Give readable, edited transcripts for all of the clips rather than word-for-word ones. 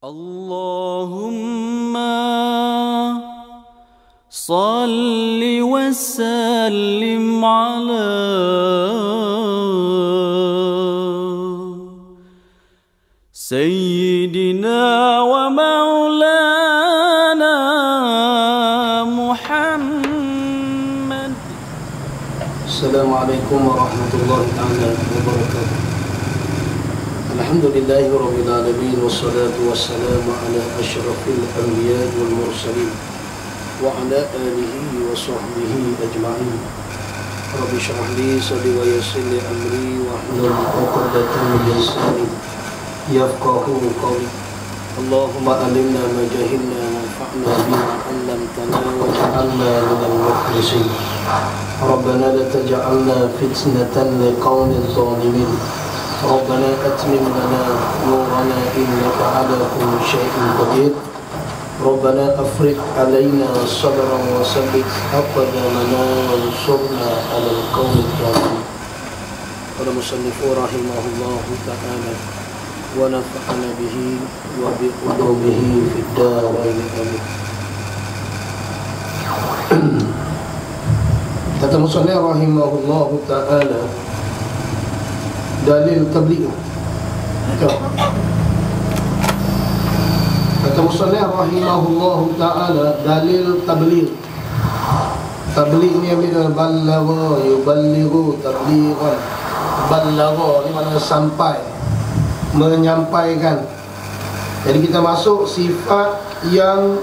Allahumma salli wa sallim ala Sayyidina wa maulana Muhammad. Assalamualaikum warahmatullahi wabarakatuh. Alhamdulillahi rabbil alamin, wassalatu wassalamu ala asyrafil anbiya wal mursalin wa ala alihi wa sahbihi ajma'in. Rabbi shrah li sadri wa yassir li amri wa hlul 'uqdatam min lisani yafqahu qawli. Allahumma alimna ma jahilna wanfa'na bima 'allamtana waj'alna minal mukhlisin. Rabbana la taj'alna fitnatan liqaumiz zalimin. Rabbana atmim lana nurana innaka 'ala kulli syai'in qadir. Rabbana afriq 'alaina sabran wa sabbit aqdamana wansurna 'alal qaumil kafirin. Qala musannifu rahimahullahu ta'ala wa nafa'ana bihi wa bi ulumihi fid darain amin. Kata musannif rahimahullahu ta'ala, dalil tabligh. Kata musannif rahimahullahu ta'ala, dalil tabligh. Tabligh ni bila balagha yuballighu tablighan. Balagha ni maknanya sampai, menyampaikan. Jadi kita masuk sifat yang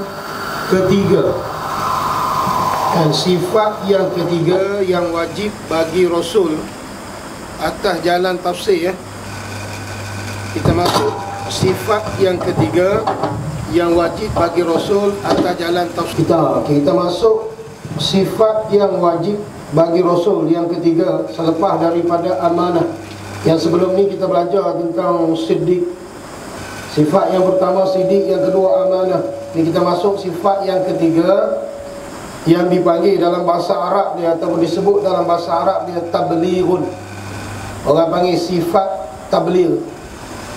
ketiga. Dan sifat yang ketiga yang wajib bagi Rasul atas jalan tafsir, ya. Kita masuk sifat yang ketiga yang wajib bagi Rasul atas jalan tafsir. Kita masuk sifat yang wajib bagi Rasul yang ketiga selepas daripada amanah. Yang sebelum ni kita belajar tentang siddiq. Sifat yang pertama siddiq, yang kedua amanah. Ni kita masuk sifat yang ketiga yang dipanggil dalam bahasa Arab dia, ataupun disebut dalam bahasa Arab dia tablighun. Orang panggil sifat tabligh.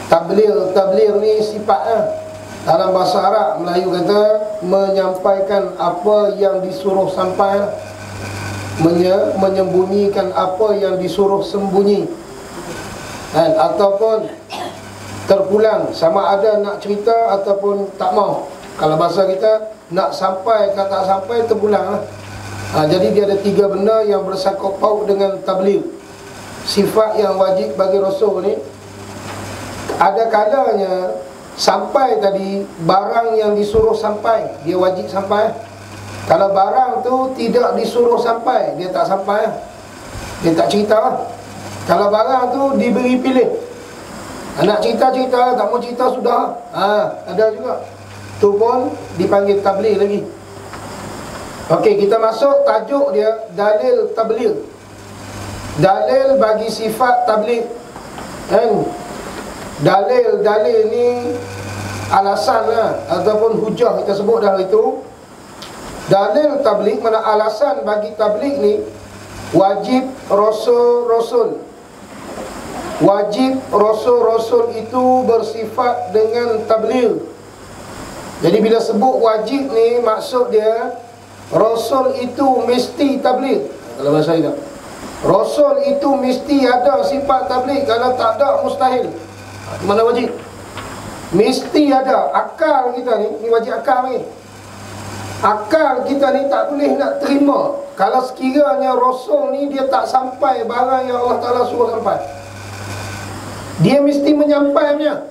Tabligh ni sifatnya dalam bahasa Arab, Melayu kata menyampaikan apa yang disuruh sampai, menyembunyikan apa yang disuruh sembunyi, dan ataupun terpulang, sama ada nak cerita ataupun tak mau. Kalau bahasa kita, nak sampai ke tak sampai, terpulang. Jadi dia ada tiga benda yang bersangkut paut dengan tabligh. Sifat yang wajib bagi Rasul ni, ada kalanya sampai tadi barang yang disuruh sampai, dia wajib sampai. Kalau barang tu tidak disuruh sampai, dia tak sampai, dia tak cerita. Kalau barang tu diberi pilih, nak cerita-cerita, tak mau cerita sudah, ada juga. Tu pun dipanggil tabligh lagi. Okey, kita masuk tajuk dia, dalil tabligh. Dalil bagi sifat tabligh. Kan? Dalil ni alasan lah, ataupun hujah kita sebut dah itu. Dalil tabligh mana alasan bagi tabligh ni, wajib rasul-rasul. Wajib rasul-rasul itu bersifat dengan tabligh. Jadi bila sebut wajib ni, maksud dia Rasul itu mesti tabligh. Kalau bahasa kita, Rasul itu mesti ada sifat tabligh. Kalau tak ada, mustahil. Mana wajib? Mesti ada. Akal kita ni wajib akal ni. Akal kita ni tak boleh nak terima kalau sekiranya Rasul ni dia tak sampai barang yang Allah Ta'ala suruh sampai. Dia mesti menyampainya.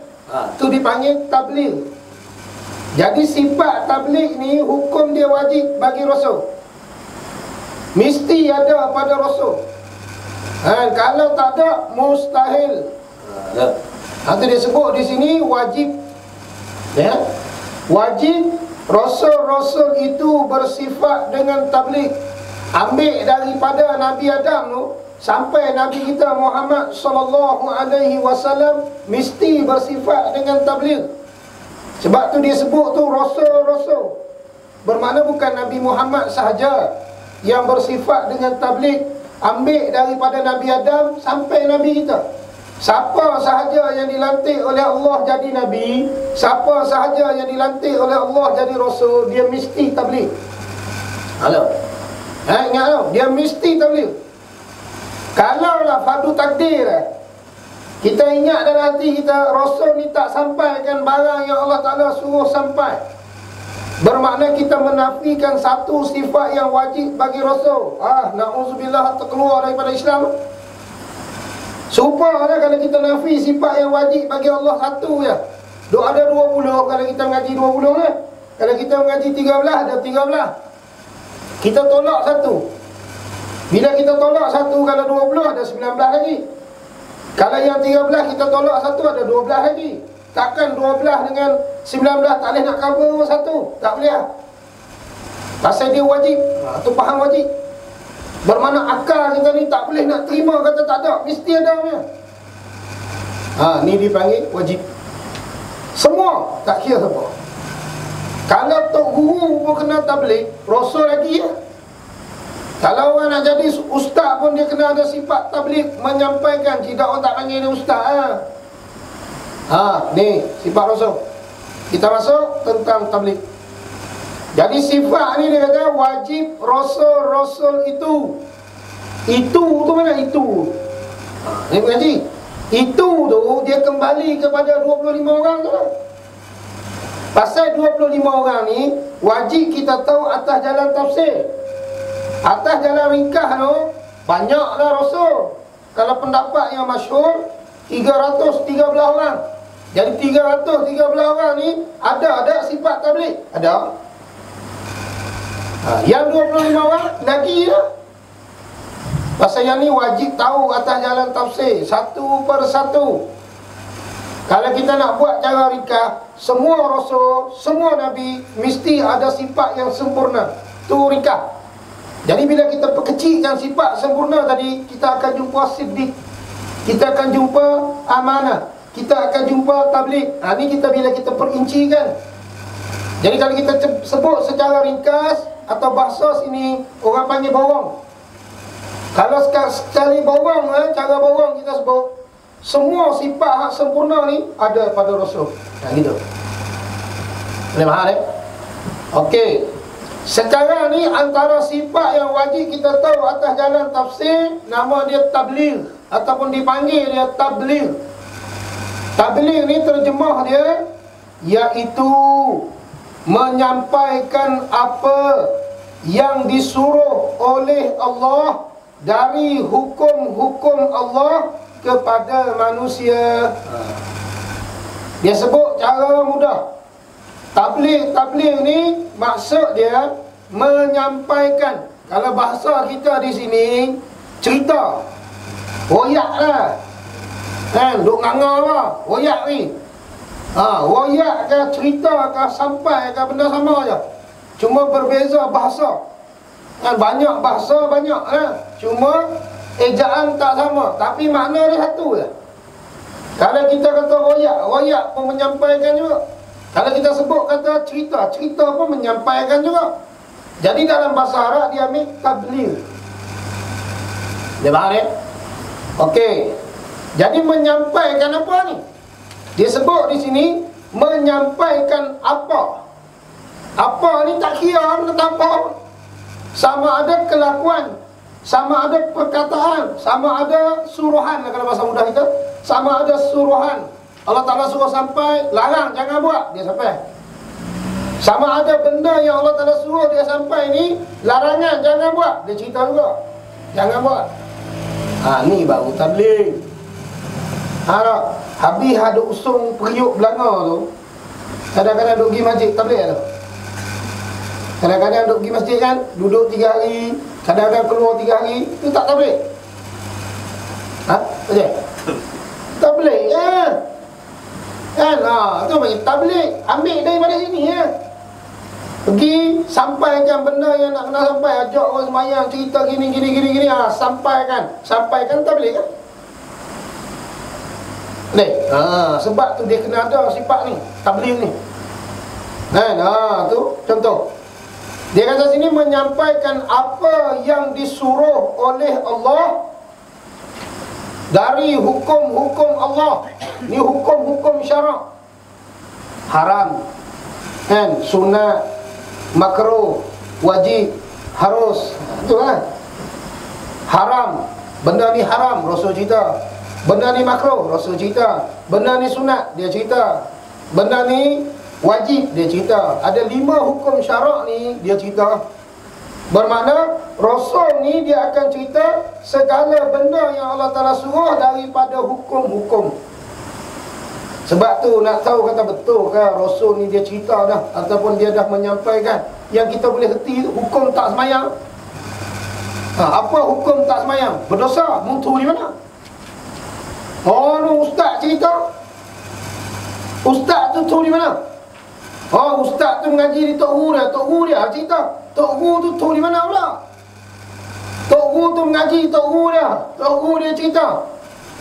Tu dipanggil tabligh. Jadi sifat tabligh ni, hukum dia wajib bagi Rasul, mesti ada pada Rasul. Kalau tak ada, mustahil. Itu dia sebut di sini wajib, ya. Wajib Rasul-Rasul itu bersifat dengan tabligh. Ambil daripada Nabi Adam tu sampai Nabi kita Muhammad sallallahu alaihi wasallam, mesti bersifat dengan tabligh. Sebab tu dia sebut tu Rasul-Rasul. Bermakna bukan Nabi Muhammad sahaja yang bersifat dengan tabligh. Ambil daripada Nabi Adam sampai Nabi kita. Siapa sahaja yang dilantik oleh Allah jadi Nabi, siapa sahaja yang dilantik oleh Allah jadi Rasul, dia mesti tabligh. Halo. Ingat tau, dia mesti tabligh. Kalaulah fardu takdir, kita ingat dalam hati kita, Rasul ni tak sampaikan barang yang Allah Ta'ala suruh sampai, bermakna kita menafikan satu sifat yang wajib bagi Rasul. Na'udzubillah, terkeluar daripada Islam. Supaya kalau kita nafi sifat yang wajib bagi Allah satu je. Duk ada 20 kalau kita mengaji 20 lah. Kalau kita mengaji 13 ada 13. Kita tolak satu. Bila kita tolak satu, kalau 20 ada 19 lagi. Kalau yang 13 kita tolak satu, ada 12 lagi. Takkan 12 dengan 19 tak boleh nak cover satu. Tak boleh lah. Pasal dia wajib. Tu faham wajib. Bermakna akal kita ni tak boleh nak terima kata tak ada, mesti ada punya. Ni dipanggil wajib. Semua, tak kira siapa. Kalau tok guru pun kena tabligh, Rasul lagi ya. Kalau orang nak jadi ustaz pun dia kena ada sifat tabligh, menyampaikan. Tidak, orang tak panggil dia ustaz. Ni sifat Rasul. Kita masuk tentang tabligh. Jadi sifat ni dia kata wajib Rasul itu. Itu tu mana itu? Ni mengaji. Itu tu dia kembali kepada 25 orang tu. Pasal 25 orang ni wajib kita tahu atas jalan tafsir. Atas jalan ringkas tu banyaklah Rasul. Kalau pendapat yang masyhur 313 orang. Jadi 313 orang ni ada sifat tabligh? Ada. Yang 25 orang lagi lah. Pasal yang ni wajib tahu atas jalan tafsir satu per satu. Kalau kita nak buat cara ringkas, semua Rasul, semua Nabi mesti ada sifat yang sempurna. Tu ringkas. Jadi bila kita perkecilkan sifat sempurna tadi, kita akan jumpa siddiq, kita akan jumpa amanah, kita akan jumpa tabligh. Ni kita bila kita perincikan. Jadi kalau kita sebut secara ringkas atau bahasa sini orang panggil bawang. Kalau sekali bawang, cara bawang kita sebut, semua sifat hak sempurna ni ada pada Rasul. Gitu. Boleh faham Okey. Sekarang ni antara sifat yang wajib kita tahu atas jalan tafsir, nama dia tabligh ataupun dipanggil dia tabligh. Tabligh ni terjemah dia iaitu menyampaikan apa yang disuruh oleh Allah dari hukum-hukum Allah kepada manusia. Dia sebut cara mudah. Tabligh ni maksud dia menyampaikan. Kalau bahasa kita di sini cerita, royak lah. Duk nganga lah, royak ni. Royak ke cerita ke sampai ke benda sama je. Cuma berbeza bahasa. Banyak bahasa banyak lah. Cuma ejaan tak sama, tapi makna dia satu je. Kalau kita kata royak pun menyampaikan juga. Kalau kita sebut kata cerita pun menyampaikan juga. Jadi dalam bahasa Arab dia ambil tabligh. Dia faham Okey. Jadi menyampaikan apa ni? Dia sebut di sini menyampaikan apa. Apa ni tak kira tentang apa. Sama ada kelakuan, sama ada perkataan, sama ada suruhan. Kalau bahasa mudah kita, sama ada suruhan. Allah Ta'ala suruh sampai, larang jangan buat, dia sampai. Sama ada benda yang Allah Ta'ala suruh dia sampai ni, larangan jangan buat, dia cerita juga, jangan buat. Ni baru tabligh. Habis ada usung periuk belanga tu, kadang-kadang duduk pergi masjid tabligh tu. Kadang-kadang duduk pergi masjid kan, duduk 3 hari, kadang-kadang keluar 3 hari, tu tak tabligh. Betul? Tabligh kan? Tu bagi tabligh. Ambil daripada sini pergi sampaikan benda yang nak kena sampai. Ajak orang sembahyang, cerita gini. Sampaikan tabligh kan? Sebab tu dia kena ada sifat ni, tabligh ni. Tu contoh. Dia kata sini menyampaikan apa yang disuruh oleh Allah dari hukum-hukum Allah. Ni hukum-hukum syarak. Haram, kan, sunat, makruh, wajib, harus. Itu kan. Haram, benda ni haram, Rasul cerita. Benda ni makruh, Rasul cerita. Benda ni sunat, dia cerita. Benda ni wajib, dia cerita. Ada 5 hukum syarak ni, dia cerita. Bermakna Rasul ni dia akan cerita segala benda yang Allah Ta'ala suruh daripada hukum-hukum. Sebab tu nak tahu kata betul ke Rasul ni dia cerita dah, ataupun dia dah menyampaikan yang kita boleh reti hukum tak semayang. Apa hukum tak semayang? Berdosa, muntu di mana? Oh, no, ustaz cerita. Ustaz tu di mana? Oh, ustaz tu mengaji di Tok Gu dia cerita. Tok Gu tu di mana pula? Tok Gu tu mengaji Tok Gu dia cerita.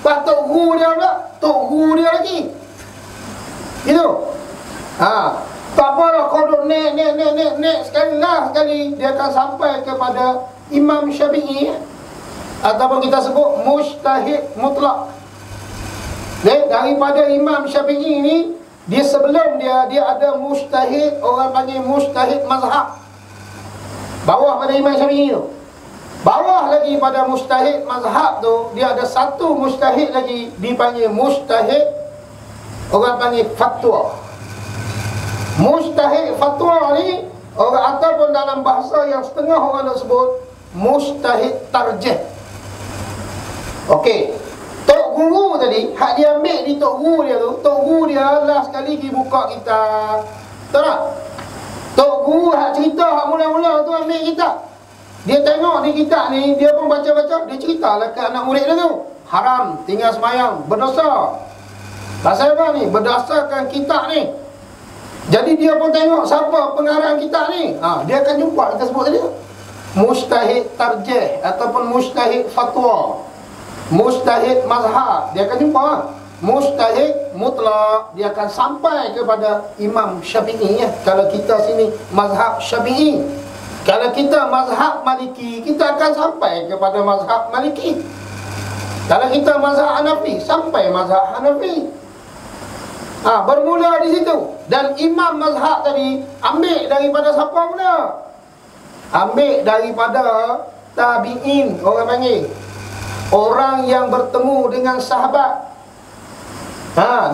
Pak Tok Gu dia pula, Tok Gu dia lagi. Gitu. Tak apalah kau duk nek sekali dia akan sampai kepada Imam Syafi'i, ataupun kita sebut mujtahid mutlak. Daripada Imam Syafi'i ni, dia sebelum dia ada mujtahid, orang panggil mujtahid mazhab. Bawah pada Imam Syafi'i tu, bawah lagi pada mujtahid mazhab tu, dia ada satu mujtahid lagi dipanggil mujtahid, orang panggil fatwa. Mujtahid fatwa ni orang, ataupun dalam bahasa yang setengah orang nak sebut mujtahid tarjih. Okey, Tok Guru tadi, hak dia ambil di Tok Guru dia tu, Tok Guru dia last sekali pergi buka kitab. Tahu tak? Tok Guru hak cerita, hak mula-mula tu ambil kitab. Dia tengok di kitab ni, dia pun baca-baca, dia ceritalah ke anak murid dia tu, haram, tinggal semayang, berdosa. Pasal apa ni? Berdasarkan kitab ni. Jadi dia pun tengok siapa pengarang kitab ni. Dia akan jumpa, kita sebut tadi, mujtahid tarjih ataupun mujtahid fatwa, mujtahid mazhab. Dia akan jumpa mujtahid mutlak, dia akan sampai kepada Imam Syafi'i ya. Kalau kita sini mazhab Syafi'i, kalau kita mazhab Maliki, kita akan sampai kepada mazhab Maliki. Kalau kita mazhab Hanafi, sampai mazhab Hanafi. Bermula di situ. Dan imam mazhab tadi ambil daripada siapa pula? Ambil daripada tabi'in, orang panggil, orang yang bertemu dengan sahabat.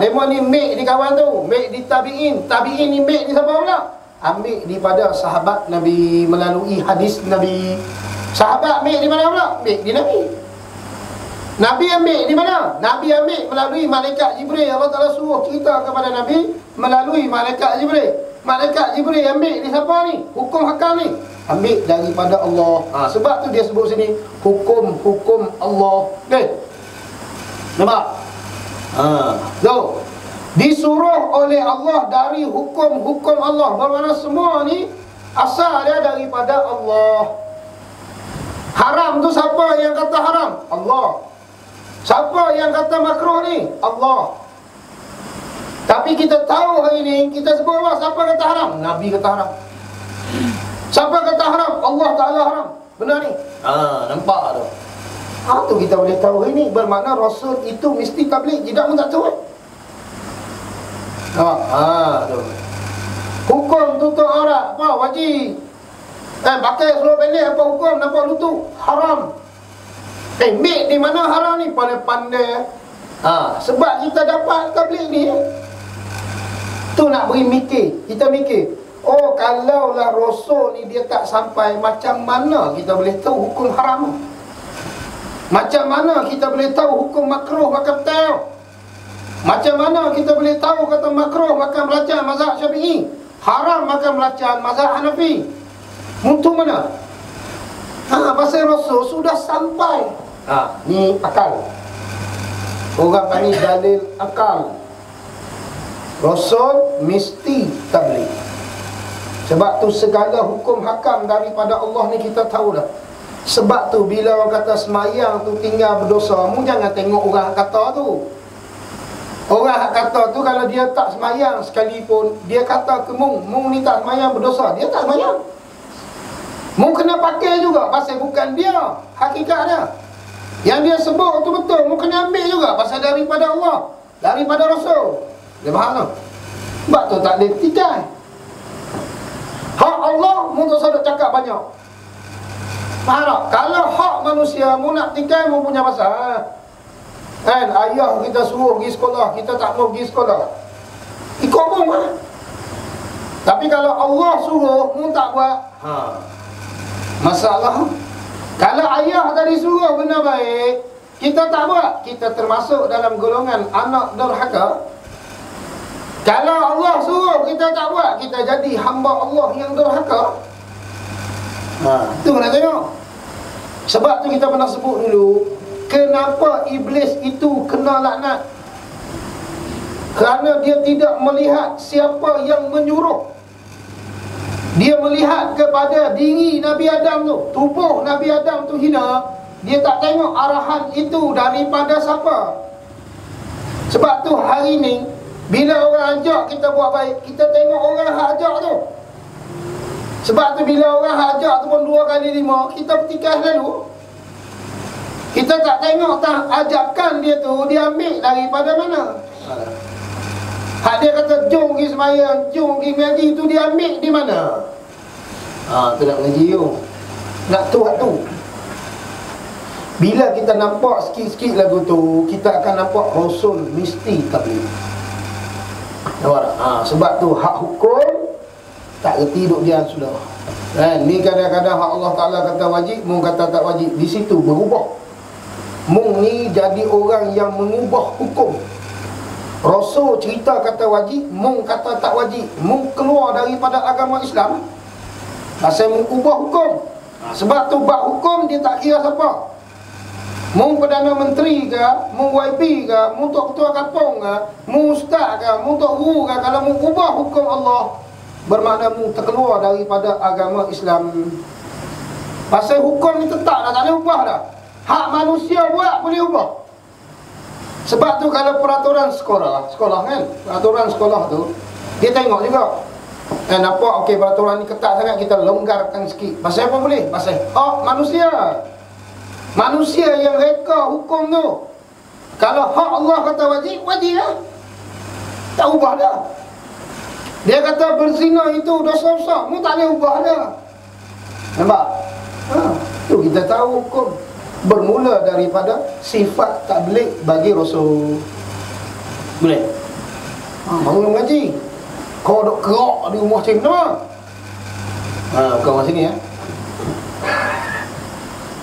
Mereka ni make di kawan tu, make di tabi'in. Tabi'in ni make di siapa pula? Ambil daripada sahabat Nabi melalui hadis Nabi. Sahabat make di mana pula? Make di Nabi. Nabi ambil di mana? Nabi ambil melalui malaikat Jibril. Allah Ta'ala suruh cerita kepada Nabi melalui malaikat Jibril. Malaikat Jibril ambil di siapa ni? Hukum hakam ni ambil daripada Allah. Sebab tu dia sebut sini hukum-hukum Allah. Okay? Nampak? So, disuruh oleh Allah dari hukum-hukum Allah. Bermakna semua ni asal dia daripada Allah. Haram tu siapa yang kata haram? Allah. Siapa yang kata makruh ni? Allah. Tapi kita tahu hari ni, kita sebut apa? Siapa kata haram? Nabi kata haram. Siapa kata haram? Allah Ta'ala haram. Benar ni? Nampak tu? Tu kita boleh tahu hari ni. Bermakna Rasul itu mesti tabligh. Tidak pun tak tahu. Tu. Hukum tutup aurat apa? Wajib. Pakai seluar pendek apa hukum? Nampak lutut? Haram. Mik di mana haram ni? Pandai-pandai. Sebab kita dapat tabligh ni. Tu nak beri mikir. Kita mikir, oh kalaulah Rasul ni dia tak sampai, macam mana kita boleh tahu hukum haram? Macam mana kita boleh tahu hukum makruh makan betul? Macam mana kita boleh tahu kata makruh makan belacan mazhab Syafi'i, haram makan belacan mazhab Hanafi? Mutu mana? Pasal Rasul sudah sampai. Ni akal. Orang panggil dalil akal. Rasul mesti tabligh. Sebab tu segala hukum hakam daripada Allah ni kita tahu dah. Sebab tu bila orang kata semayang tu tinggal berdosa, mu jangan tengok orang kata tu. Orang kata tu kalau dia tak semayang sekalipun, dia kata ke mu ni tak semayang berdosa, dia tak semayang. Mu kena pakai juga, pasal bukan dia hakikat dia. Yang dia sebut tu betul, mu kena ambil juga. Pasal daripada Allah, daripada Rasul. Dia faham tak? Sebab tu tak boleh tikai. Hak Allah, mu tak sadar cakap banyak. Faham tak? Kalau hak manusia, mu nak tikai, mu punya pasal. Kan, ayah kita suruh pergi sekolah, kita tak mau pergi sekolah. Ikut mu kan? Tapi kalau Allah suruh, mu tak buat, masalah. Kalau ayah tadi suruh benda baik, kita tak buat, kita termasuk dalam golongan anak derhaka. Kalau Allah suruh kita tak buat, kita jadi hamba Allah yang derhaka. Itu nak tengok. Sebab tu kita pernah sebut dulu, kenapa iblis itu kena laknat? Kerana dia tidak melihat siapa yang menyuruh. Dia melihat kepada diri Nabi Adam tu, tubuh Nabi Adam tu hina. Dia tak tengok arahan itu daripada siapa. Sebab tu hari ni, bila orang ajak kita buat baik, kita tengok orang hak ajak tu. Sebab tu bila orang hak ajak tu pun 2 kali 5, kita petikai lalu. Kita tak tengok tak ajakan dia tu, dia ambil daripada mana. Hak dia kata jom pergi sembahyang, jom pergi mengaji, tu dia ambil di mana? Tu nak mengaji tu, nak tu hak tu. Bila kita nampak sikit-sikit lagu tu, kita akan nampak Rasul mesti tabligh. Nampak tak? Sebab tu hak hukum tak reti duk dia sudah. Ni kadang-kadang hak Allah Ta'ala kata wajib, mung kata tak wajib. Di situ berubah. Mung ni jadi orang yang mengubah hukum. Rasul cerita kata wajib, mung kata tak wajib. Mung keluar daripada agama Islam. Pasal mung ubah hukum. Sebab tu bab hukum dia tak kira siapa. Mung Perdana Menteri ke, mung YB ke, mung Tok Ketua Kampung ke, mung Ustaz ke, mung Tok Guru ke, kalau mung ubah hukum Allah, bermakna mung terkeluar daripada agama Islam. Pasal hukum ni tetap dah, tak boleh ubah dah. Hak manusia buat boleh ubah. Sebab tu kalau peraturan sekolah kan, peraturan sekolah tu, dia tengok juga. Nampak okey peraturan ni ketat sangat, kita longgarkan sikit. Pasal apa boleh? Pasal hak manusia. Manusia yang reka hukum tu. Kalau hak Allah kata wajib, wajib lah. Tak ubah dah. Dia kata berzina itu dosa besar, mu tak boleh ubah dah. Nampak? Tu kita tahu hukum bermula daripada sifat tabligh bagi Rasul. Boleh? Bangun mengaji, kau duk kerak di rumah macam mana? Bukan rumah sini ya.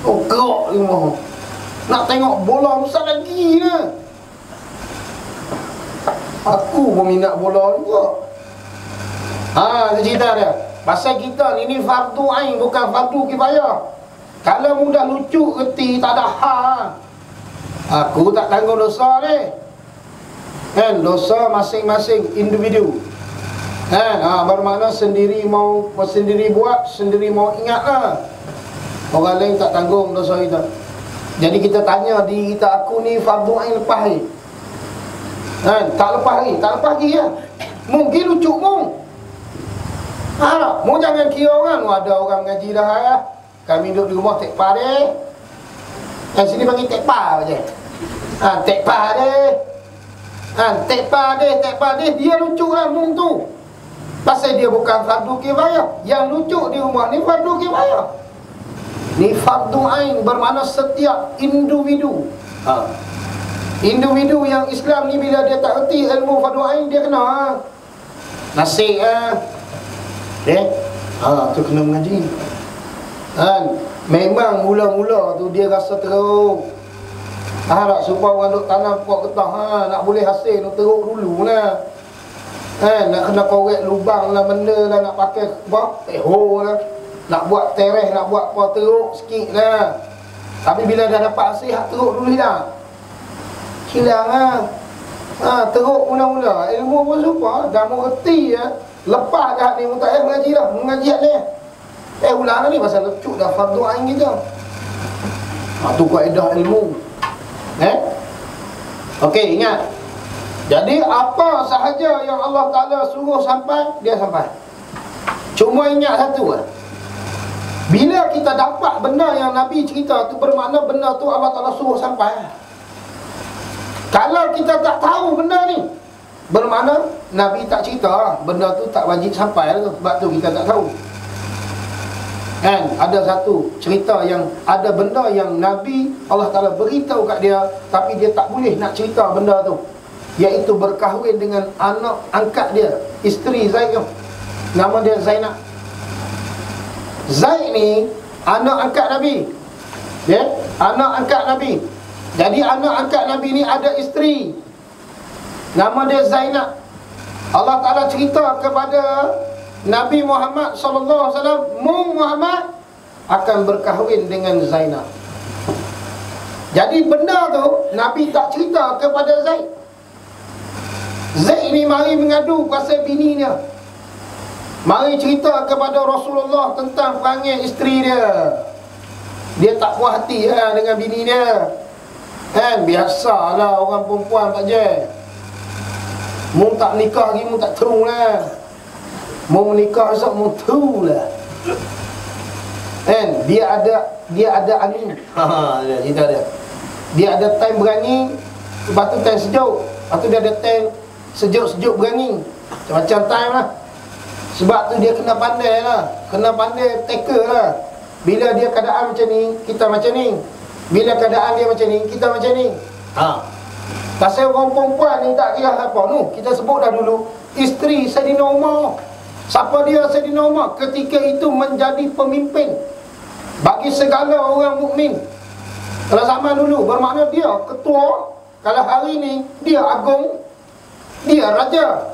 Oh, kerak di rumah. Nak tengok bola besar lagi lah. Aku berminat bola juga. Dia cerita dia. Pasal kita ni fardu ain, bukan fardu kifayah. Kalau mudah lucu reti tak ada hal. Aku tak tanggung dosa ni. Kan, dosa masing-masing individu. Kan, bermakna sendiri mau sendiri buat, sendiri mau ingat lah. Orang lain tak tanggung dosa kita. Jadi kita tanya diri kita, aku ni fardu ain lepas hari. Kan, tak lepas hari, tak lepas hari lah. Mungkin lucu mung. Mu jangan kira orang, ada orang mengaji dah lah. Kami duduk di rumah tekpa deh. Yang sini panggil tekpa je. Tekpa deh. Tekpa deh. Dia lucu lah mung tu. Pasal dia bukan fardu kifayah. Yang lucu di rumah ni fardu kifayah. Ni fardu ain, bermakna setiap individu. Individu yang Islam ni bila dia tak erti ilmu fardu ain, dia kena nasib tu kena mengaji. Memang mula-mula tu dia rasa teruk. Tak supaya orang duk tanam pokok getah, nak boleh hasil nak teruk dulu lah. Nak kena korek lubang lah, benda lah, nak pakai peho lah, nak buat tereh, nak buat apa teruk sikit lah. Tapi bila dah dapat hasil, hak teruk dulu hilang. Hilang lah. Teruk mula-mula. Ilmu pun supa, dah mengerti ya. Lepas dah ni, tak payah mengaji dah. Mengaji ni ulang ni pasal lecuk dah fardu ain kita. Tu kaedah ilmu. Okey, ingat. Jadi apa sahaja yang Allah Ta'ala suruh sampai, dia sampai. Cuma ingat satu lah. Bila kita dapat benda yang Nabi cerita tu, bermakna benda tu Allah Ta'ala suruh sampai. Kalau kita tak tahu benda ni, bermakna Nabi tak cerita, benda tu tak wajib sampai tu. Sebab tu kita tak tahu. Kan? Ada satu cerita yang ada benda yang Nabi Allah Ta'ala beritahu kat dia, tapi dia tak boleh nak cerita benda tu, iaitu berkahwin dengan anak angkat dia, isteri Zaid tu. Nama dia Zainab. Zaid ni anak angkat Nabi, ya, anak angkat Nabi. Jadi anak angkat Nabi ni ada isteri, nama dia Zainab. Allah Ta'ala cerita kepada Nabi Muhammad SAW, Muhammad akan berkahwin dengan Zainab. Jadi benda tu Nabi tak cerita kepada Zaid. Zaid ni mari mengadu pasal bini dia, mari cerita kepada Rasulullah tentang perangai isteri dia. Dia tak puas hati dengan bini dia. Kan, biasalah orang perempuan tak je. Mu tak nikah lagi, mu tak terung lah. Mu menikah esok, mu terung lah. Kan, dia ada angin. Cerita dia. Dia ada time berani, lepas tu time sejuk. Lepas tu dia ada time sejuk-sejuk berani. Macam-macam time lah. Sebab tu dia kena pandai lah, kena pandai tackle lah. Bila dia keadaan macam ni, kita macam ni. Bila keadaan dia macam ni, kita macam ni. Pasal orang perempuan ni tak kira apa. Kita sebut dah dulu, isteri Saidina Umar. Siapa dia Saidina Umar? Ketika itu menjadi pemimpin bagi segala orang mukmin. Kalau zaman dulu, bermakna dia ketua. Kalau hari ni, dia agung, dia raja.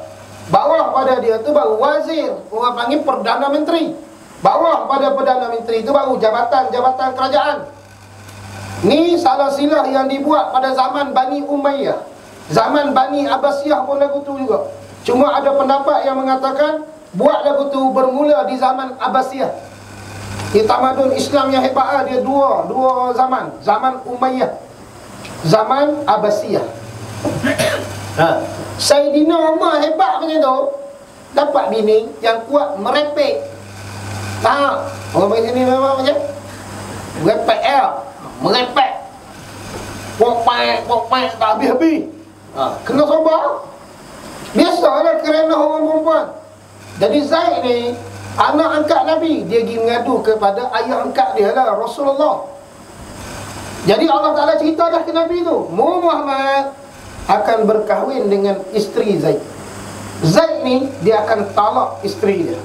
Bawah pada dia tu baru wazir, orang panggil Perdana Menteri. Bawah pada Perdana Menteri tu baru jabatan-jabatan kerajaan. Ni salah silah yang dibuat pada zaman Bani Umayyah. Zaman Bani Abbasiyah pun lagu tu juga. Cuma ada pendapat yang mengatakan buat lagu tu bermula di zaman Abbasiyah. Di tamadun Islam yang hebat, dia dua zaman. Zaman Umayyah, zaman Abbasiyah. Saidina Umar hebat macam tu, dapat bini yang kuat merepek. Tak, orang panggil sini memang macam merepek merepek. Pok-pek tak habis-habis. Kena sabar. Biasalah kerana orang perempuan. Jadi Zaid ni anak angkat Nabi, dia pergi mengadu kepada ayah angkat dia lah, Rasulullah. Jadi Allah Ta'ala cerita dah ke Nabi tu, Muhammad akan berkahwin dengan isteri Zaid. Zaid ni dia akan talak isteri dia.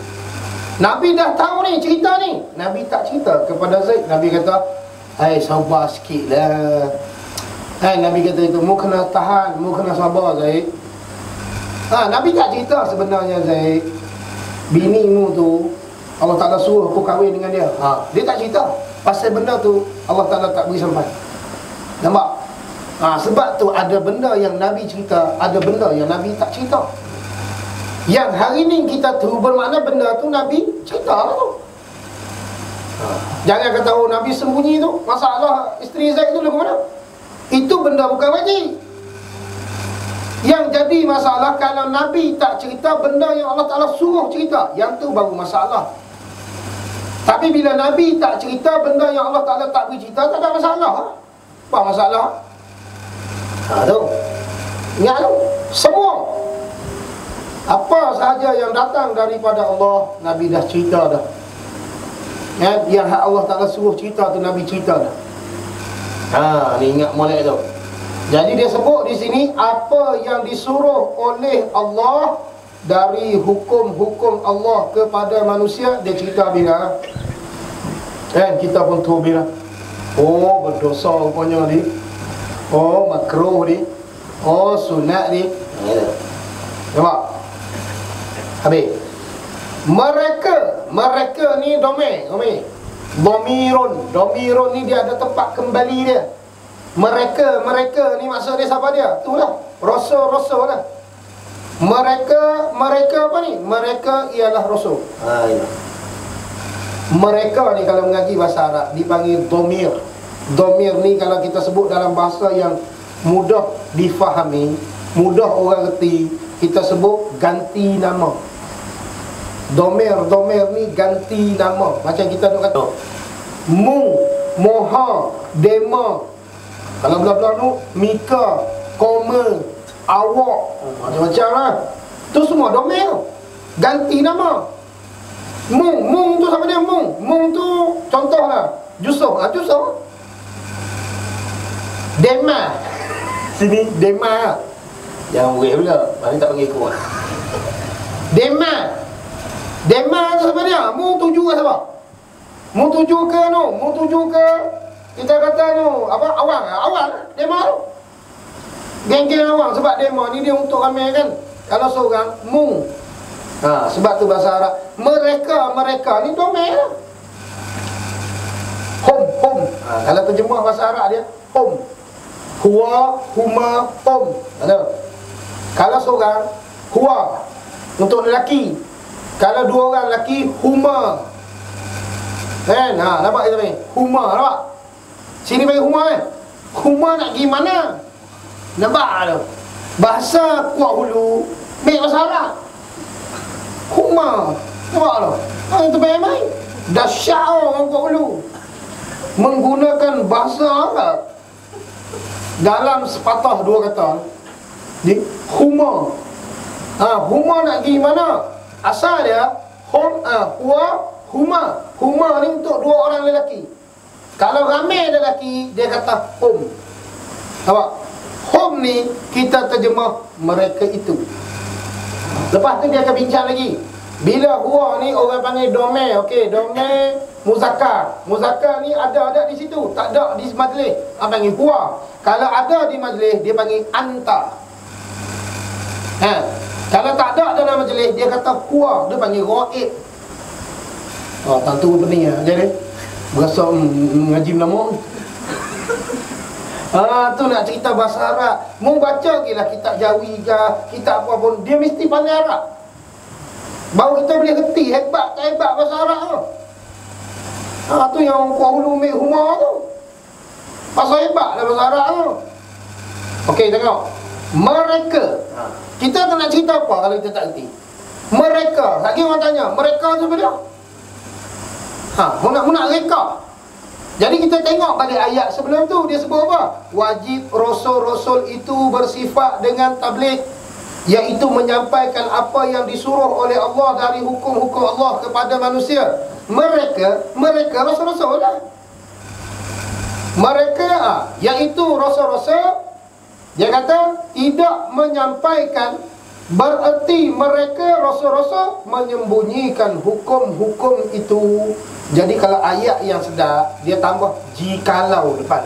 Nabi dah tahu ni cerita ni, Nabi tak cerita kepada Zaid. Nabi kata, sabar sikit lah. Nabi kata itu, mu kena tahan, mu kena sabar Zaid. Nabi tak cerita sebenarnya Zaid, bini mu tu Allah Ta'ala suruh aku kahwin dengan dia. Dia tak cerita. Pasal benda tu Allah Ta'ala tak beri sampai. Nampak? Sebab tu ada benda yang Nabi cerita, ada benda yang Nabi tak cerita. Yang hari ni kita tahu bermakna benda tu Nabi cerita lah tu. Jangan kata Nabi sembunyi tu. Masalah isteri Zaid tu lagu mana? Itu benda bukan wajib. Yang jadi masalah kalau Nabi tak cerita benda yang Allah Ta'ala suruh cerita, yang tu baru masalah. Tapi bila Nabi tak cerita benda yang Allah Ta'ala tak beri cerita, tak ada masalah. Apa masalah? Tu ingat tu, semua apa sahaja yang datang daripada Allah, Nabi dah cerita dah. Yang Allah Ta'ala suruh cerita tu Nabi cerita dah. Ni ingat molek tu. Jadi dia sebut di sini apa yang disuruh oleh Allah dari hukum-hukum Allah kepada manusia, dia cerita bila. Kita pun tahu bila. Berdosa rupanya ni. Makruh ni. Sunat ni. Nampak? Habis. Mereka ni domir. Domirun ni dia ada tempat kembali dia. Mereka ni maksud dia siapa dia? Itulah Rasul lah. Mereka apa ni? Mereka ialah Rasul. Mereka ni kalau mengaji bahasa Arab dipanggil domir. Domir ni kalau kita sebut dalam bahasa yang mudah difahami, mudah orang reti, kita sebut ganti nama. Domer ni ganti nama. Macam kita nak kata mung, moha, dema. Kalau belah-belah tu mika, koma, awak, macam-macam lah. Tu semua domer. Ganti nama. Mung tu sama dia mung. Mung tu contohlah Jusoh. Jusoh. Dema. Sini Dema. Jangan boleh pula. Mana tak panggil kuat. Dema tu siapa dia? Mu tuju ke siapa? Mu tuju ke no? Mu tuju ke kita kata no apa? Awang Dema tu. Geng-geng awang. Sebab Dema ni dia untuk ramai kan. Kalau seorang mu. Sebab tu bahasa Arab. Mereka ni domain lah. Home. Kalau terjemah bahasa Arab dia home. Huwa, huma, home. Kalau seorang huwa untuk lelaki. Kalau dua orang lelaki, huma. Kan? Nampak kita ni? Huma, nampak? Sini bagi huma kan? Huma nak pergi mana? Nampak tu? Bahasa Kuala Hulu, ambil bahasa Arab. Huma. Nampak tu? Itu main-main. Dahsyat orang Kuala Hulu menggunakan bahasa Arab dalam sepatah dua kata. Ni huma. Huma nak pergi mana? Asal dia huwa, huma. Huma ni untuk dua orang lelaki. Kalau ramai lelaki, dia kata hum. Nampak? Hum ni kita terjemah mereka itu. Lepas tu dia akan bincang lagi. Bila huwa ni orang panggil domain. Okey, domain muzakkar. Muzakkar ni ada di situ, tak ada di majlis. Panggil huwa. Kalau ada di majlis, dia panggil anta. Kalau tak ada dalam majlis, dia kata huwa, dia panggil ghaib. Tentu pening lah jadi berasa ngaji lama. Tu nak cerita bahasa Arab. Mu baca gilah kitab Jawi ke, kitab apa pun, dia mesti pandai Arab. Baru kita boleh reti hebat tak hebat bahasa Arab tu. Tu yang Kuala Hulu ambil humor tu. Pasal hebat lah bahasa Arab tu. Okey, tengok. Mereka. Kita tak nak cerita apa kalau kita tak reti. Mereka. Lagi orang tanya, mereka tu apa dia? Nak reka. Jadi kita tengok pada ayat sebelum tu, dia sebut apa? Wajib rasul-rasul itu bersifat dengan tabligh, iaitu menyampaikan apa yang disuruh oleh Allah dari hukum-hukum Allah kepada manusia. Mereka rasul-rasul lah. Mereka iaitu rasul-rasul, dia kata tidak menyampaikan, bererti mereka rasul-rasul menyembunyikan hukum-hukum itu. Jadi kalau ayat yang sedap, dia tambah jikalau depan.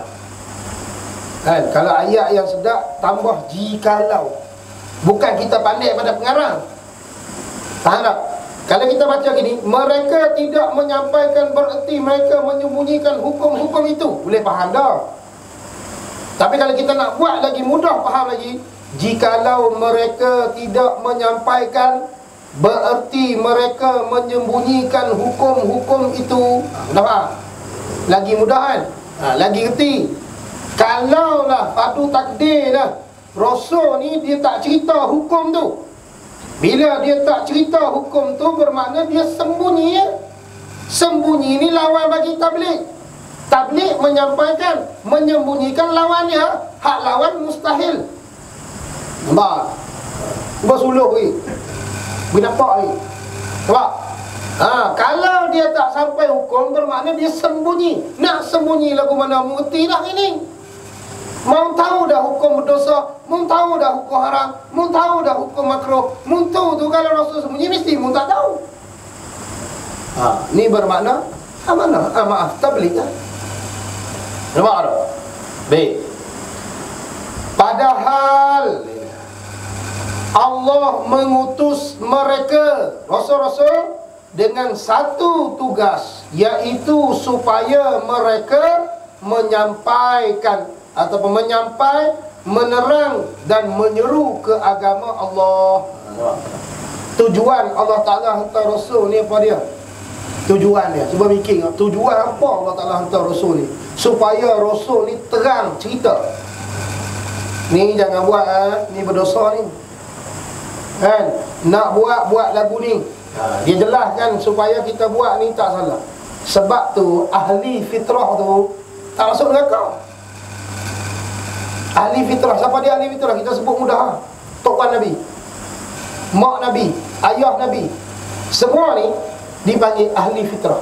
Kan? Kalau ayat yang sedap, tambah jikalau. Bukan kita pandai pada pengarang. Faham tak? Kalau kita baca gini, mereka tidak menyampaikan, bererti mereka menyembunyikan hukum-hukum itu. Boleh faham dah. Tapi kalau kita nak buat lagi mudah faham lagi, jikalau mereka tidak menyampaikan, bererti mereka menyembunyikan hukum-hukum itu. Mudah faham? Lagi mudah kan? Lagi reti. Kalaulah padu takdir lah, Rasul ni dia tak cerita hukum tu. Bila dia tak cerita hukum tu, bermakna dia sembunyi ya? Sembunyi ni lawan bagi tabligh. Tabligh menyampaikan, menyembunyikan lawannya. Hak lawan mustahil. Nampak? Cuba suluh ni. Boleh nampak ni. Nampak? Kalau dia tak sampai hukum, bermakna dia sembunyi. Nak sembunyi lagu mana? Mengerti dah ini. Mau tahu dah hukum berdosa, mau tahu dah hukum haram, mau tahu dah hukum makruh. Mau tahu tu kalau Rasul sembunyi, mesti mau tak tahu. Ni bermakna mana? Maaf, tabligh lah. Nampak tak? Baik. Padahal Allah mengutus mereka, Rasul-Rasul, dengan satu tugas, iaitu supaya mereka menyampaikan ataupun menerang dan menyeru ke agama Allah. Tujuan Allah Ta'ala hantar Rasul ni apa dia? Tujuan dia, cuba fikir, tujuan apa Allah Ta'ala hantar Rasul ni? Supaya Rasul ni terang cerita. Ni jangan buat ni berdosa ni. Kan? Nak buat lagu ni, dia jelaskan supaya kita buat ni tak salah. Sebab tu ahli fitrah tu tak masuk neraka. Ahli fitrah, siapa dia ahli fitrah? Kita sebut mudah, tok puan Nabi, mak Nabi, ayah Nabi, semua ni dipanggil ahli fitrah.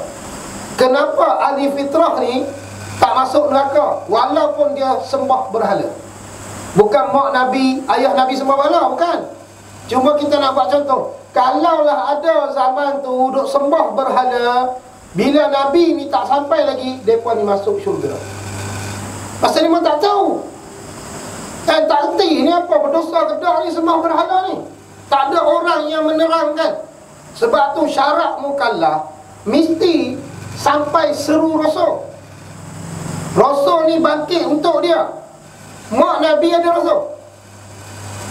Kenapa ahli fitrah ni tak masuk neraka walaupun dia sembah berhala? Bukan mak Nabi, ayah Nabi sembah berhala, bukan. Cuma kita nak buat contoh. Kalaulah ada zaman tu duk sembah berhala, bila Nabi ni tak sampai lagi, mereka ni masuk syurga. Pasal ni memang tak tahu. Dan tak erti ni apa, berdosa ke tak ni sembah berhala ni. Tak ada orang yang menerangkan. Sebab tu syarat mukallaf mesti sampai seru Rasul. Rasul ni bangkit untuk dia. Mak Nabi ada Rasul,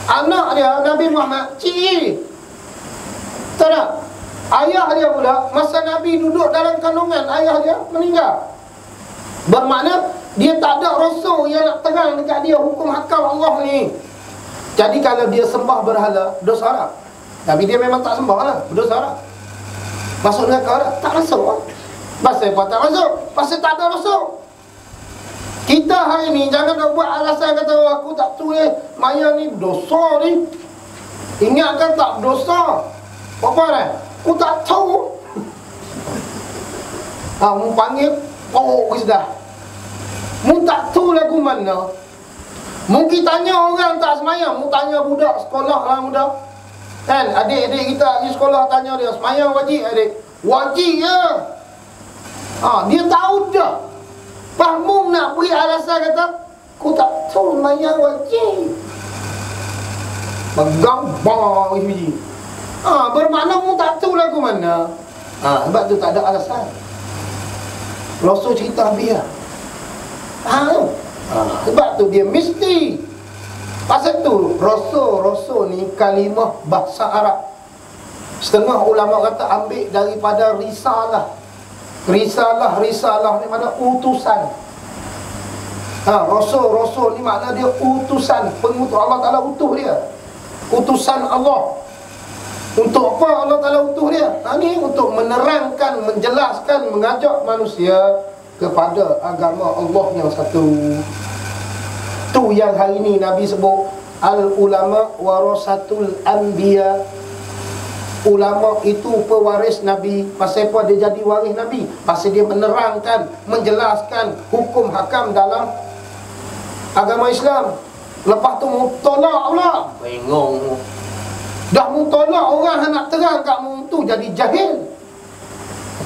anak dia Nabi Muhammad, cik. Tak nak. Ayah dia pula, masa Nabi duduk dalam kandungan, ayah dia meninggal. Bermakna dia tak ada Rasul yang nak terang dekat dia hukum hakam Allah ni. Jadi kalau dia sembah berhala, dosa tak? Tapi dia memang tak sembah lah, berdosa tak? Masuk neraka tak? Tak masuk lah. Pasal apa tak masuk? Pasal tak ada Rasul. Kita hari ni jangan nak buat alasan kata aku tak tulis mayang ni dosa ni. Ingatkan tak dosa. Apa dah? Aku tak tahu. Mu panggil oh sudah. Mu tak tahu lagu mana. Mungkin tanya orang tak semayang, mu tanya budak sekolah lah budak. Kan adik-adik kita pergi sekolah tanya dia, semayang wajib adik? Wajib je. Dia tahu dah. Fahmu nak beri alasan kata aku tak tahu semayang wajib. Pegang bang biji. Bermakna mu tak tahu lagu mana. Sebab tu tak ada alasan. Rasul cerita habis lah. Sebab tu dia mesti. Pasal tu Rasul ni kalimah bahasa Arab. Setengah ulama kata ambil daripada risalah. Risalah ni makna utusan. Rasul ni makna dia utusan, pengutus. Allah Ta'ala utuh dia. Utusan Allah. Untuk apa Allah Ta'ala utuh dia? Ini untuk menerangkan, menjelaskan, mengajak manusia kepada agama Allah yang satu. Tu yang hari ni Nabi sebut al-ulama warasatul anbiya. Ulama itu pewaris Nabi. Pasal apa dia jadi waris Nabi? Pasal dia menerangkan, menjelaskan hukum hakam dalam agama Islam. Lepas tu mu tolak pula. Bengong. Dah mu tolak orang yang nak terang kat mu, tu jadi jahil.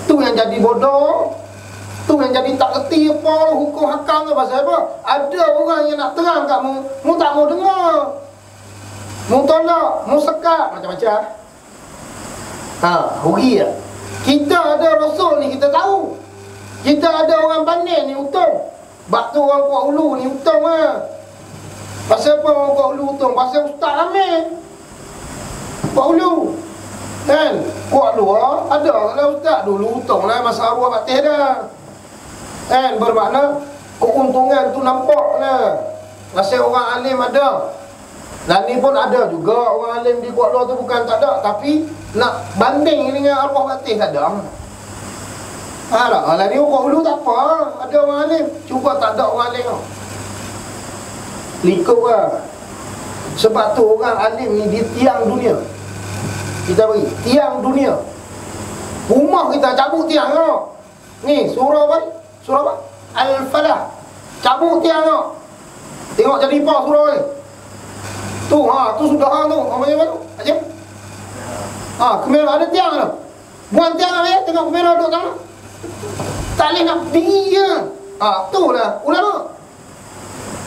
Tu yang jadi bodoh. Tu yang jadi tak erti apa hukum hakam tu. Pasal apa? Ada orang yang nak terang kat mu, mu tak mau dengar. Mu tolak, mu sekat, macam-macam. Rugi lah. Kita ada Rasul ni, kita tahu. Kita ada orang pandai ni untung. Bak tu orang Kuala Ulu ni untung lah. Pasal apa orang Kuala Ulu untung? Pasal ustaz ramai Kuala Ulu. Kan? Kuala Ulu ada lah ustaz. Dulu untung lah masa arwah Fatih dah. Kan? Bermakna keuntungan tu nampak lah. Pasal orang alim ada. Dan ni pun ada juga orang alim di Kuala tu, bukan tak ada. Tapi nak banding dengan arwah Fatih tak ada. Lah ni orang Ulu tak apa. Ada orang alim. Cuba tak ada orang alim tau. Likut lah. Sebab tu orang alim ni dia tiang dunia. Kita beri tiang dunia. Rumah kita cabut tiang tau. Ni surah apa? Surah apa? Al-Falah. Cabut tiang tau. Tengok jadi apa surah ni. Tu tu sudah tu. Apa yang mana? Aja. Kamera ada tiang tu. Buang tiang apa ya? Tengok kamera duduk sana. Tak boleh nak dia. Tu lah ulama.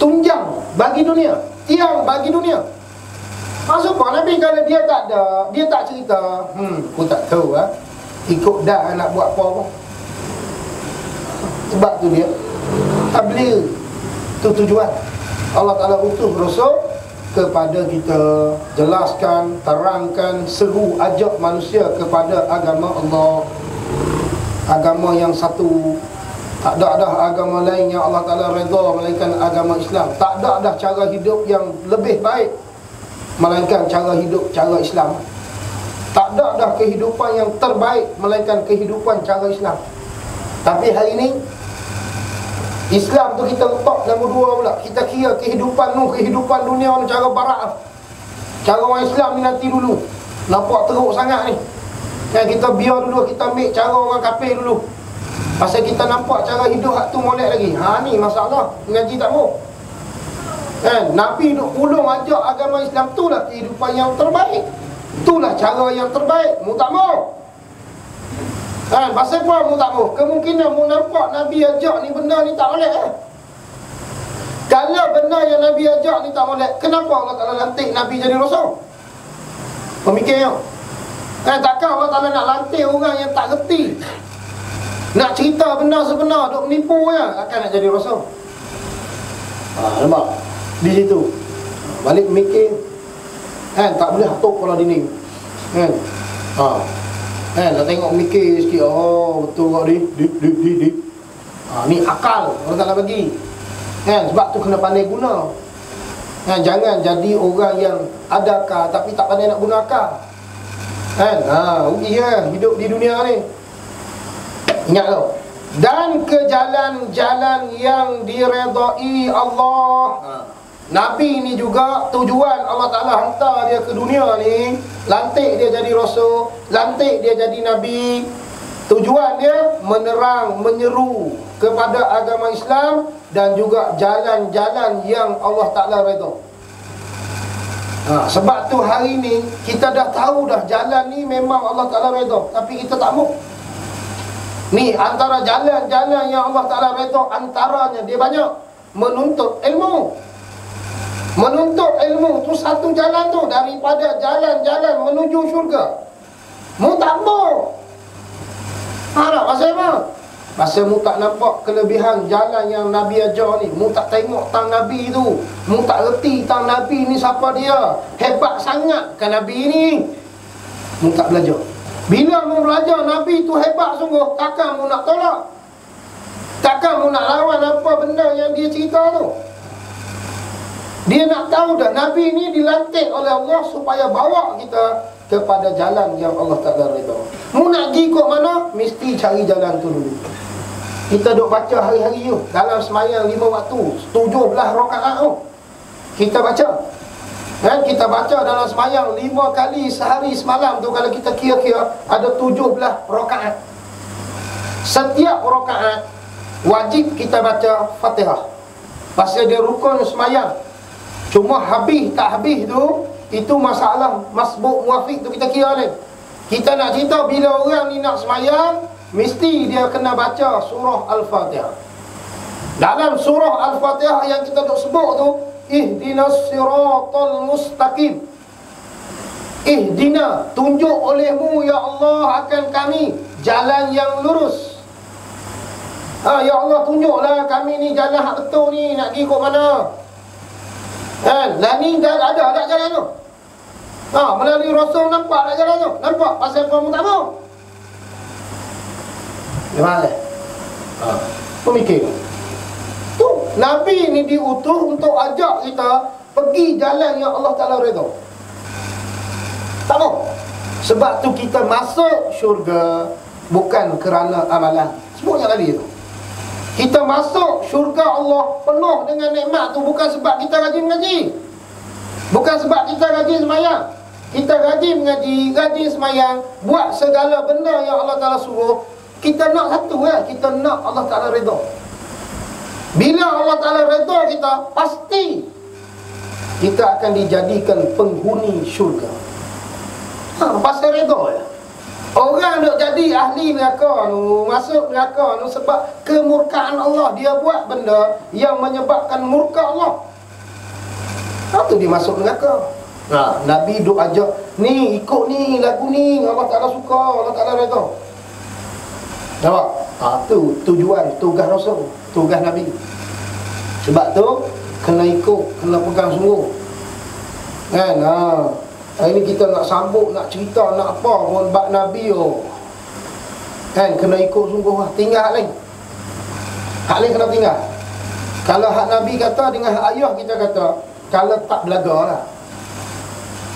Tunjang bagi dunia. Tiang bagi dunia. Maksud apa Nabi kalau dia tak ada, dia tak cerita, aku tak tahu lah. Ikut dah nak buat apa. Sebab tu dia tabligh. Tu tujuan Allah Ta'ala utus Rasul kepada kita, jelaskan, terangkan, seru, ajak manusia kepada agama Allah, agama yang satu. Tak ada dah agama lain yang Allah Ta'ala redha melainkan agama Islam. Tak ada dah cara hidup yang lebih baik melainkan cara hidup, cara Islam. Tak ada dah kehidupan yang terbaik melainkan kehidupan cara Islam. Tapi hari ini Islam tu kita letak nombor 2 pula. Kita kira kehidupan dunia ni cara barat. Cara orang Islam ni nanti dulu. Nampak teruk sangat ni. Kan kita biar dulu, kita ambil cara orang kafir dulu. Pasal kita nampak cara hidup hak tu molek lagi. Ni masalah. Ngaji tak mau. Kan Nabi duk pulung ajak agama Islam, tu lah kehidupan yang terbaik. Itulah cara yang terbaik. Mu tak mau. Kan pasal apa mu tak mau? Kemungkinan mu nampak Nabi ajak ni benda ni tak boleh. Kalau benda yang Nabi ajak ni tak boleh, kenapa Allah Ta'ala lantik Nabi jadi rasul? Pemikir tengok. Kan takkan Allah Ta'ala nak lantik orang yang tak reti, nak cerita benda sebenar, duk menipu je, akan nak jadi rasul. Nampak? Di situ balik mikir. Kan tak boleh atuk kepala dinding. Kan nak tengok mikir sikit. Oh betul kau di. Ni akal Allah Ta'ala bagi. Kan sebab tu kena pandai guna. Kan jangan jadi orang yang ada akal tapi tak pandai nak guna akal. Kan rugi kan hidup di dunia ni. Ingat tau. Dan ke jalan-jalan yang diredai Allah. Nabi ni juga tujuan Allah Ta'ala hantar dia ke dunia ni, lantik dia jadi rasul, lantik dia jadi Nabi. Tujuan dia menerang, menyeru kepada agama Islam dan juga jalan-jalan yang Allah Ta'ala redha. Sebab tu hari ni kita dah tahu dah jalan ni memang Allah Ta'ala redha, tapi kita tak mau. Ni antara jalan-jalan yang Allah Ta'ala redha, antaranya dia banyak. Menuntut ilmu. Menuntut ilmu tu satu jalan tu daripada jalan-jalan menuju syurga. Mu tak mau. Nak pasal apa? Pasal mu tak nampak kelebihan jalan yang Nabi ajar ni. Mu tak tengok tang Nabi tu. Mu tak reti tang Nabi ni siapa dia. Hebat sangat kan Nabi ni. Mu tak belajar. Bila mu belajar Nabi tu hebat sungguh, takkan mu nak tolak. Takkan mu nak lawan apa benda yang dia cerita tu. Dia nak tahu dah Nabi ni dilantik oleh Allah supaya bawa kita kepada jalan yang Allah Ta'ala redha. Mu nak pergi ikut mana? Mesti cari jalan tu dulu. Kita duk baca hari-hari tu dalam semayang 5 waktu 17 rakaat tu kita baca. Kan kita baca dalam semayang 5 kali sehari semalam tu, kalau kita kira-kira ada 17 rakaat. Setiap rakaat wajib kita baca Fatihah. Pasal dia rukun semayang. Cuma habis tak habis tu, itu masalah masbuk muafiq tu kita kira ni. Kita nak cerita bila orang ni nak semayang, mesti dia kena baca surah Al-Fatihah. Dalam surah Al-Fatihah yang kita duk sebut tu, ihdinas siratal mustaqim. Ihdina, tunjuk olehmu ya Allah akan kami jalan yang lurus. Ya Allah tunjuklah kami ni jalan hak betul ni, nak pergi ikut mana. Lah ni dah ada tak jalan tu? Melalui Rasul nampak tak jalan tu? Nampak? Pasal kamu tak mau. Gimana? Pemikir tu, Nabi ni diutus untuk ajak kita pergi jalan yang Allah Ta'ala redha. Tak mau. Sebab tu kita masuk syurga bukan kerana amalan. Sebutnya tadi tu, kita masuk syurga Allah penuh dengan nikmat tu bukan sebab kita rajin mengaji, bukan sebab kita rajin semayang. Kita rajin mengaji, rajin semayang, buat segala benda yang Allah Ta'ala suruh. Kita nak satu kita nak Allah Ta'ala redha. Bila Allah Ta'ala redha kita, pasti kita akan dijadikan penghuni syurga. Pasal redha ya. Orang nak jadi ahli neraka tu, masuk neraka tu sebab kemurkaan Allah. Dia buat benda yang menyebabkan murka Allah. Itu dia masuk neraka. Nabi duk ajak, ni ikut ni lagu ni, Allah Ta'ala suka, Allah Ta'ala redha. Nampak? Tu tujuan, tugas Rasul, tugas Nabi. Sebab tu kena ikut, kena pegang sungguh. Kan? Hari ni kita nak sambut, nak cerita, nak apa pun bab Nabi kan kena ikut sungguh lah. Tinggal hak lain. Hak lain kena tinggal. Kalau hak Nabi kata dengan hak ayah kita kata, kalau tak belaga lah.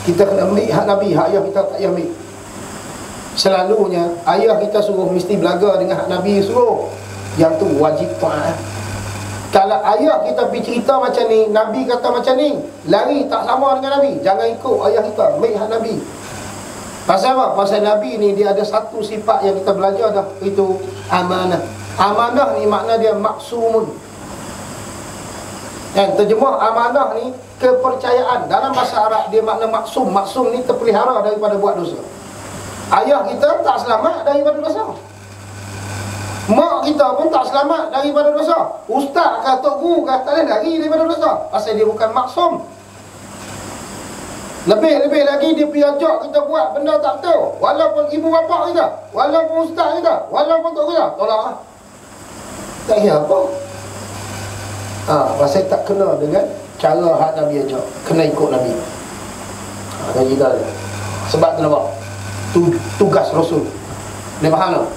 Kita kena ambil hak Nabi, hak ayah kita tak payah ambil. Selalunya ayah kita suruh mesti belaga dengan hak Nabi suruh. Yang tu wajib taat. Kalau ayah kita pergi cerita macam ni, Nabi kata macam ni, lari tak sama dengan Nabi. Jangan ikut ayah kita, ambil hak Nabi. Pasal apa? Pasal Nabi ni dia ada satu sifat yang kita belajar dah, itu amanah. Amanah ni makna dia maksumun. Dan terjemah amanah ni kepercayaan. Dalam bahasa Arab dia makna maksum. Maksum ni terpelihara daripada buat dosa. Ayah kita tak selamat daripada dosa. Mak kita pun tak selamat daripada dosa. Ustaz ke tok guru ke tak boleh lari daripada dosa. Pasal dia bukan maksum. Lebih-lebih lagi dia pergi ajak kita buat benda tak betul. Walaupun ibu bapa kita, walaupun ustaz kita, walaupun tok kita, tolak lah. Tak kira apa. Pasal tak kena dengan cara hak Nabi ajak. Kena ikut Nabi. Dan kita ada. Sebab kenapa? Tugas Rasul. Dia faham tak?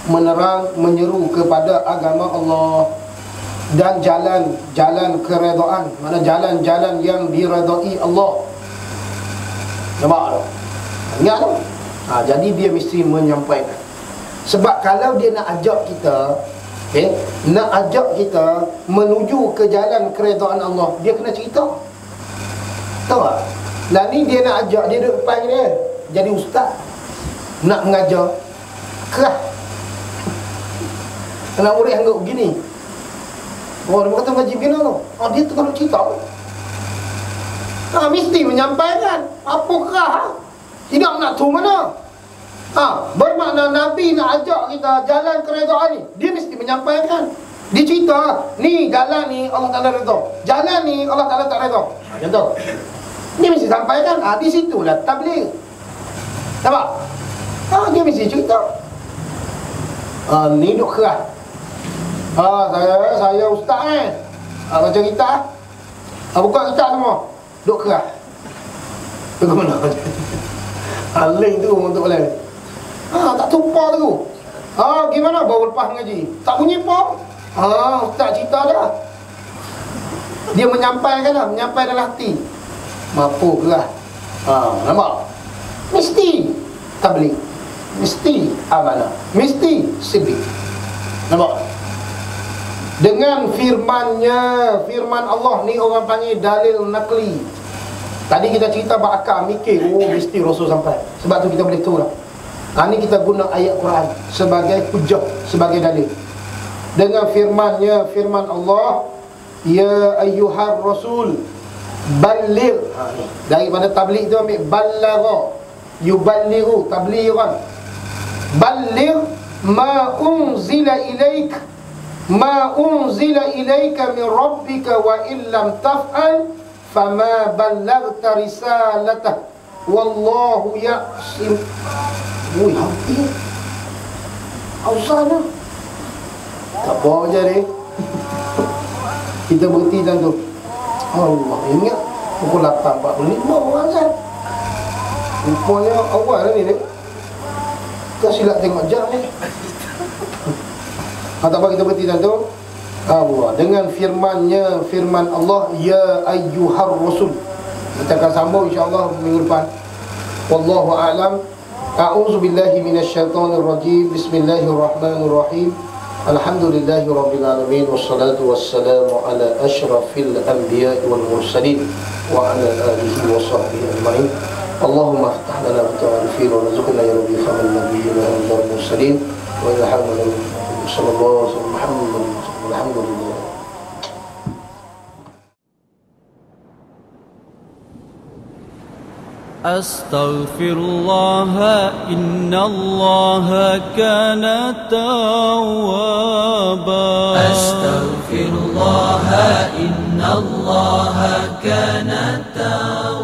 Menerang, menyeru kepada agama Allah dan jalan keredaan, mana jalan-jalan yang diredai Allah. Nampak tak? Ingat tak? Jadi dia mesti menyampaikan. Sebab kalau dia nak ajak kita, nak ajak kita menuju ke jalan keredaan Allah, dia kena cerita. Tahu tak? Lah ni dia nak ajak, dia duduk depan dia jadi ustaz, nak mengajar kerah. Anak murid anggap begini. Dia kata ngaji begini tu. Dia tengah nak cerita. Mesti menyampaikan. Apa kerah? Tidak nak tu mana? Bermakna Nabi nak ajak kita jalan keredaan ni, dia mesti menyampaikan. Dia cerita, ni jalan ni Allah Ta'ala redha, jalan ni Allah Ta'ala tak redha. Contoh, dia mesti sampaikan. Di situlah tabligh. Nampak? Dia mesti cerita. Ni duk kerah. Saya ustaz baca kitab. Buka kitab semua. Duk kerah. Tu ke mana? Aling tu untuk boleh. Tak tumpah tu. Gimana baru lepas ngaji? Tak bunyi pom. Ustaz cerita dah. Dia menyampaikan dah, menyampaikan dalam hati. Mampu kerah. Nampak? Mesti tabligh. Mesti amanah. Mesti sibik. Nampak? Dengan firmannya, firman Allah ni orang panggil dalil nakli. Tadi kita cerita berakal, mikir, mesti Rasul sampai. Sebab tu kita boleh tahu lah. Ni kita guna ayat Quran sebagai hujjah, sebagai dalil. Dengan firmannya, firman Allah, ya ayyuhar rasul balligh. Daripada tabligh tu ambil ballagha, yuballighu tablighan. Balligh ma unzila ilaik, ma unzila ilaika min rabbika wa illam taf'al fama ballaghta risalatah wallahu ya'sim. Hampir Ausana tak apa je ni. Kita berhenti dan tu Allah ingat pukul 8.45 azan. Rupanya awal ni ni. Kita silap tengok jam ni. Tak apa, kita berhenti dan tu Allah dengan firmannya, firman Allah, ya ayyuhar rasul. Kita akan sambung insya-Allah minggu depan. Wallahu a'lam. A'udzu billahi minasyaitonir rajim. Bismillahirrahmanirrahim. Alhamdulillahi rabbil alamin wassalatu wassalamu ala asyrafil anbiya'i wal mursalin wa ala alihi wa sahbihi ajma'in. Allahumma iftah lana bita'arifin wa rizqna ya rabbi khamal nabiyyin wal mursalin wa ila hamdulillah sallallahu alaihi wasallam. Alhamdulillah. أستغفر الله إن الله كان توابا أستغفر الله إن الله كان توابا